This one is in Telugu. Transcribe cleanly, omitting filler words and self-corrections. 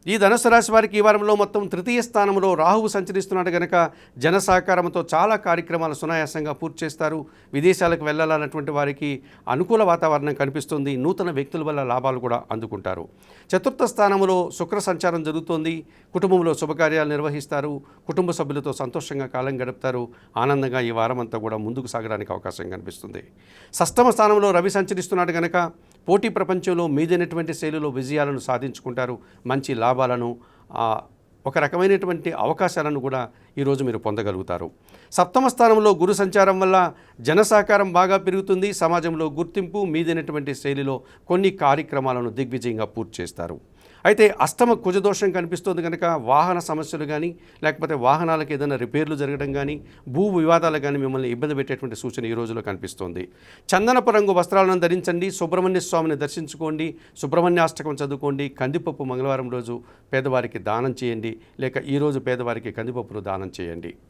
ఈ ధనుసు రాశి వారికి ఈ వారంలో మొత్తం తృతీయ స్థానంలో రాహువు సంచరిస్తున్నాడు కనుక జన సహకారంతో చాలా కార్యక్రమాలు సునాయాసంగా పూర్తి చేస్తారు. విదేశాలకు వెళ్ళాలన్నటువంటి వారికి అనుకూల వాతావరణం కనిపిస్తుంది. నూతన వ్యక్తుల వల్ల లాభాలు కూడా అందుకుంటారు. చతుర్థ స్థానంలో శుక్ర సంచారం జరుగుతోంది. కుటుంబంలో శుభకార్యాలు నిర్వహిస్తారు. కుటుంబ సభ్యులతో సంతోషంగా కాలం గడుపుతారు. ఆనందంగా ఈ వారం అంతా కూడా ముందుకు సాగడానికి అవకాశం కనిపిస్తుంది. షష్టమ స్థానంలో రవి సంచరిస్తున్నాడు కనుక పోటీ ప్రపంచంలో మీదైనటువంటి శైలిలో విజయాలను సాధించుకుంటారు. మంచి లాభాలను ఒక రకమైనటువంటి అవకాశాలను కూడా ఈరోజు మీరు పొందగలుగుతారు. సప్తమ స్థానంలో గురు సంచారం వల్ల జన సహకారం బాగా పెరుగుతుంది. సమాజంలో గుర్తింపు మీదైనటువంటి శైలిలో కొన్ని కార్యక్రమాలను దిగ్విజయంగా పూర్తి చేస్తారు. అయితే అష్టమ కుజదోషం కనిపిస్తుంది కనుక వాహన సమస్యలు కానీ లేకపోతే వాహనాలకు ఏదైనా రిపేర్లు జరగడం కానీ భూ వివాదాలు కానీ మిమ్మల్ని ఇబ్బంది పెట్టేటువంటి సూచన ఈ రోజులో కనిపిస్తుంది. చందనపు రంగు వస్త్రాలను ధరించండి. సుబ్రహ్మణ్య స్వామిని దర్శించుకోండి. సుబ్రహ్మణ్యాష్టకం చదువుకోండి. కందిపప్పు మంగళవారం రోజు పేదవారికి దానం చేయండి. లేక ఈరోజు పేదవారికి కందిపప్పును దానం చేయండి.